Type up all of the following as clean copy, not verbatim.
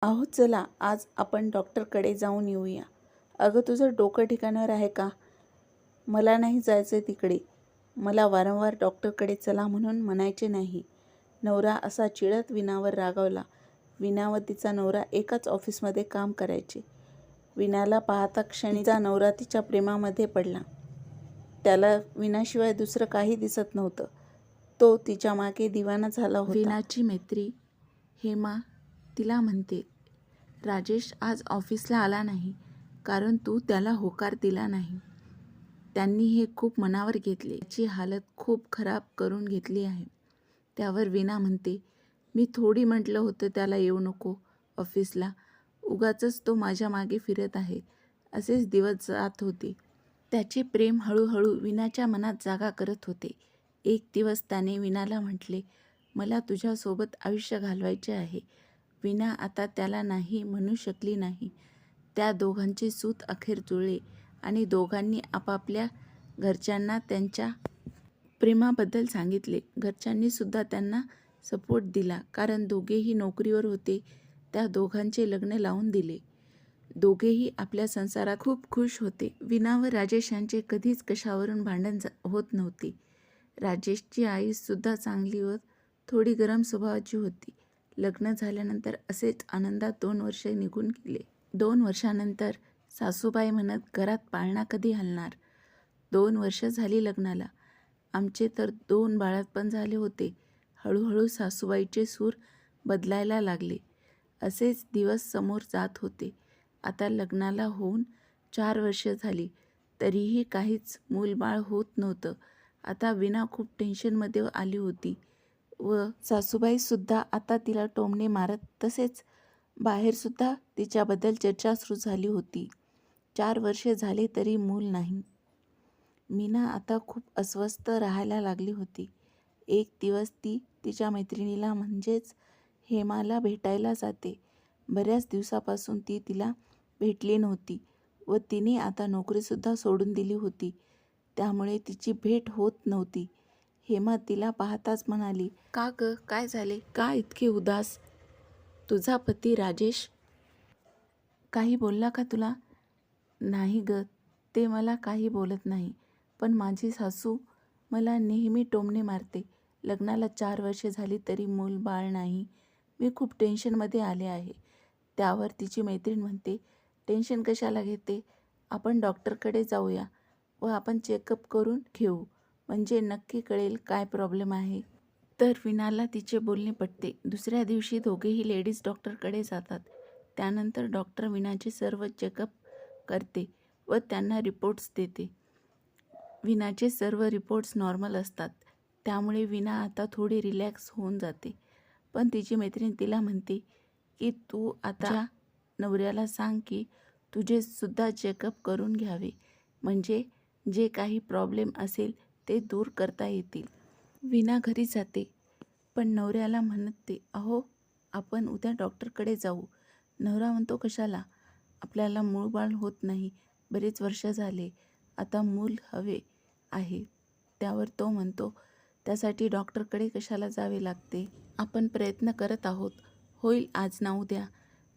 अहो चला आज आपण डॉक्टरकडे जाऊन येऊया. अगं तुझं डोकं ठिकाणावर आहे का? मला नाही जायचं तिकडे. मला वारंवार डॉक्टरकडे चला म्हणून म्हणायचे नाही. नवरा असा चिडत विनावर रागावला. विना व तिचा नवरा एकाच ऑफिसमध्ये काम करायचे. विनाला पाहता क्षणी तिचा नवरा तिच्या प्रेमामध्ये पडला. त्याला विनाशिवाय दुसरं काही दिसत नव्हतं. तो तिच्या मागे दिवाना झाला होता. विनाची मैत्री हेमा तिला म्हणते, राजेश आज ऑफिसला आला नाही कारण तू त्याला होकार दिला नाही. त्यांनी हे खूप मनावर घेतले. त्याची हालत खूप खराब करून घेतली आहे. त्यावर विना म्हणते, मी थोडी म्हटलं होतं त्याला येऊ नको ऑफिसला. उगाचच तो माझ्या मागे फिरत आहे. असेच दिवस जात होते. त्याचे प्रेम हळूहळू विनाच्या मनात जागा करत होते. एक दिवस त्याने विनाला म्हटले, मला तुझ्यासोबत आयुष्य घालवायचे आहे. विना आता त्याला नाही म्हणू शकली नाही. त्या दोघांचे सूत अखेर जुळले आणि दोघांनी आपापल्या घरच्यांना त्यांच्या प्रेमाबद्दल सांगितले. घरच्यांनी सुद्धा त्यांना सपोर्ट दिला कारण दोघेही नोकरीवर होते. त्या दोघांचे लग्न लावून दिले. दोघेही आपल्या संसारात खूप खुश होते. विना व राजेश यांचे कधीच कशावरून भांडण होत नव्हते. राजेशची आई सुद्धा चांगली व थोडी गरम स्वभावाची होती. लग्न झाल्यानंतर असेच आनंदात 2 वर्ष निघून गेले. 2 वर्षानंतर सासूबाई म्हणत, घरात पाळणा कधी हलणार? 2 वर्ष झाली लग्नाला. आमचे तर 2 बाळंतपण झाले होते. हळूहळू सासूबाईचे सूर बदलायला लागले. असेच दिवस समोर जात होते. आता लग्नाला होऊन 4 वर्ष झाली तरीही काहीच मूलबाळ होत नव्हतं. आता विना खूप टेन्शनमध्ये आली होती व सासूबाईसुद्धा आता तिला टोमणे मारत, तसेच बाहेरसुद्धा तिच्याबद्दल चर्चा सुरू झाली होती. 4 वर्षे झाले तरी मूल नाही. मीना आता खूप अस्वस्थ राहायला लागली होती. एक दिवस ती तिच्या मैत्रिणीला म्हणजेच हेमाला भेटायला जाते. बऱ्याच दिवसापासून ती तिला भेटली नव्हती व तिने आता नोकरीसुद्धा सोडून दिली होती. त्यामुळे तिची भेट होत नव्हती. हेमा तिला पाहताच म्हणाली, का ग, काय झाले? का इतके उदास? तुझा पती राजेश काही बोलला का तुला? नाही ग, ते मला काही बोलत नाही. पण माझी सासू मला नेहमी टोमणे मारते. लग्नाला 4 वर्षे झाली तरी मूल बाळ नाही. मी खूप टेन्शनमध्ये आले आहे. त्यावर तिची मैत्रीण म्हणते, टेन्शन कशाला घेते? आपण डॉक्टरकडे जाऊया व आपण चेकअप करून घेऊ, म्हणजे नक्की कळेल काय प्रॉब्लेम आहे. तर विनाला तिचे बोलणे पटते. दुसऱ्या दिवशी दोघेही लेडीज डॉक्टरकडे जातात. त्यानंतर डॉक्टर विनाचे सर्व चेकअप करते व त्यांना रिपोर्ट्स देते. विनाचे सर्व रिपोर्ट्स नॉर्मल असतात. त्यामुळे विना आता थोडी रिलॅक्स होऊन जाते. पण तिची मैत्रीण तिला म्हणते की तू आता नवऱ्याला सांग की तुझे सुद्धा चेकअप करून घ्यावे, म्हणजे जे काही प्रॉब्लेम असेल ते दूर करता येतील. विना घरी जाते पण नवऱ्याला म्हणते, अहो आपण उद्या डॉक्टरकडे जाऊ. नवरा म्हणतो, कशाला? आपल्याला मूलबाळ होत नाही, बरेच वर्ष झाले, आता मूल हवे आहे. त्यावर तो म्हणतो, त्यासाठी डॉक्टरकडे कशाला जावे लागते? आपण प्रयत्न करत आहोत, होईल आज ना उद्या.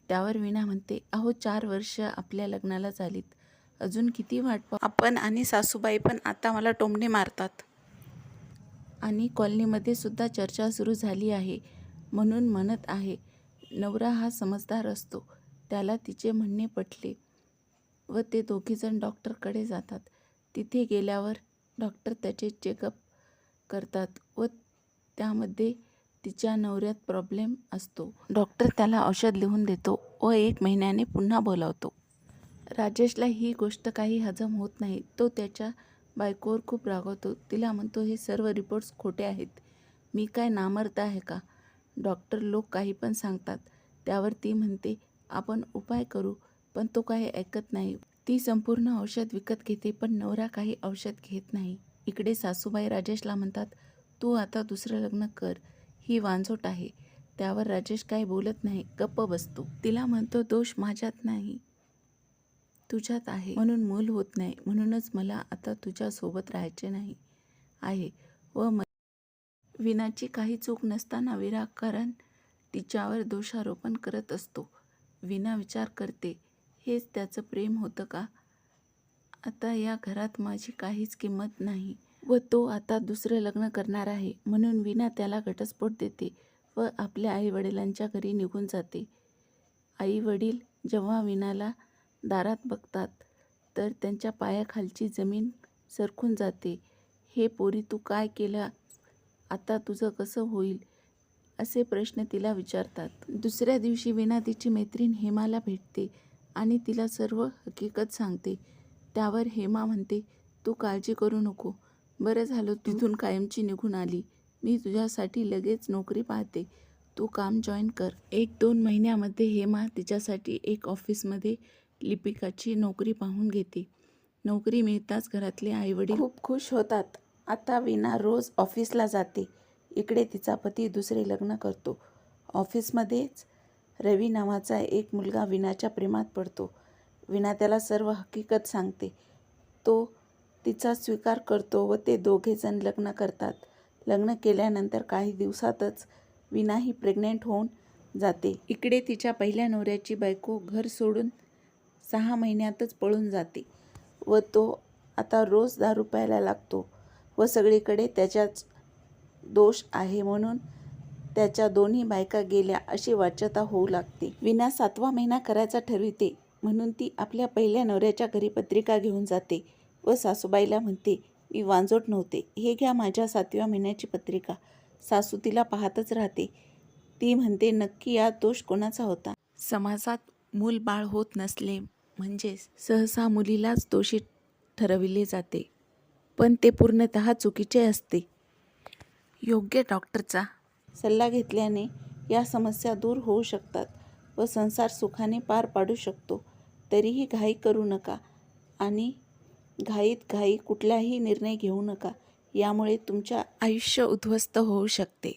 त्यावर विना म्हणते, अहो 4 वर्ष आपल्या लग्नाला झालीत, अजून किती वाट पाहू आपण? आणि सासूबाई पण आता मला टोमणे मारतात आणि कॉलनीमध्ये सुद्धा चर्चा सुरू झाली आहे म्हणून म्हणत आहे. नवरा हा समजदार असतो. त्याला तिचे म्हणणे पटले व ते दोघीजण डॉक्टरकडे जातात. तिथे गेल्यावर डॉक्टर त्याचे चेकअप करतात व त्यामध्ये तिच्या नवऱ्यात प्रॉब्लेम असतो. डॉक्टर त्याला औषध लिहून देतो व 1 महिन्याने पुन्हा बोलावतो. राजेशला ही गोष्ट काही हजम होत नाही. तो त्याच्या बायकोवर खूप रागावतो. तिला म्हणतो, हे सर्व रिपोर्ट्स खोटे आहेत. मी काय नामर्द आहे का? डॉक्टर लोक काही पण सांगतात. त्यावर ती म्हणते, आपण उपाय करू, पण तो काही ऐकत नाही. ती संपूर्ण औषध विकत घेते पण नवरा काही औषध घेत नाही. इकडे सासूबाई राजेशला म्हणतात, तू आता दुसरं लग्न कर, ही वांझोट आहे. त्यावर राजेश काही बोलत नाही, गप्प बसतो. तिला म्हणतो, दोष माझ्यात नाही, तुझ्यात आहे, म्हणून मूल होत नाही. म्हणूनच मला आता तुझ्यासोबत राहायचे नाही आहे व विनाची काही चूक नसताना विनाकारण तिच्यावर दोषारोपण करत असतो. विना विचार करते, हेच त्याचं प्रेम होतं का? आता या घरात माझी काहीच किंमत नाही व तो आता दुसरं लग्न करणार आहे म्हणून विना त्याला घटस्फोट देते व आपल्या आईवडिलांच्या घरी निघून जाते. आईवडील जेव्हा विनाला दारात बघतात तर त्यांच्या पायाखालची जमीन सरकून जाते. हे पोरी, तू काय केलं? आता तुझं कसं होईल? असे प्रश्न तिला विचारतात. दुसऱ्या दिवशी विना तिची मैत्रीण हेमाला भेटते आणि तिला सर्व हकीकत सांगते. त्यावर हेमा म्हणते, तू काळजी करू नको. बरं झालं तिथून कायमची निघून आली. मी तुझ्यासाठी लगेच नोकरी पाहते. तू काम जॉईन कर. 1-2 महिन्यामध्ये हेमा तिच्यासाठी एक ऑफिसमध्ये लिपिकाची नोकरी पाहून घेते. नोकरी मिळताच घरातले आईवडील खूप खुश होतात. आता विना रोज ऑफिसला जाते. इकडे तिचा पती दुसरे लग्न करतो. ऑफिसमध्येच रवी नावाचा एक मुलगा विनाच्या प्रेमात पडतो. विना त्याला सर्व हकीकत सांगते. तो तिचा स्वीकार करतो व ते दोघेजण लग्न करतात. लग्न केल्यानंतर काही दिवसातच विना ही प्रेग्नेंट होऊन जाते. इकडे तिच्या पहिल्या नवऱ्याची बायको घर सोडून 6 महिन्यातच पळून जाते व तो आता रोज दारू प्यायला लागतो व सगळीकडे त्याच्याच दोष आहे म्हणून त्याच्या दोन्ही बायका गेल्या अशी वाच्यता होऊ लागते. विना 7वा महिना करायचा ठरविते म्हणून ती आपल्या पहिल्या नवऱ्याच्या घरी पत्रिका घेऊन जाते व सासूबाईला म्हणते, मी वांजोट नव्हते, हे घ्या माझ्या 7व्या महिन्याची पत्रिका. सासू तिला पाहतच राहते. ती म्हणते, नक्की यात दोष कोणाचा होता? समाजात मूलबाळ होत नसले म्हणजे सहसा मुलीलाच दोषी ठरविले जाते, पण ते पूर्णतः चुकीचे असते. योग्य डॉक्टरचा सल्ला घेतल्याने या समस्या दूर होऊ शकतात व संसार सुखाने पार पाडू शकतो. तरीही घाई करू नका आणि घाईत कुठलाही निर्णय घेऊ नका. यामुळे तुमच्या आयुष्य उद्ध्वस्त होऊ शकते.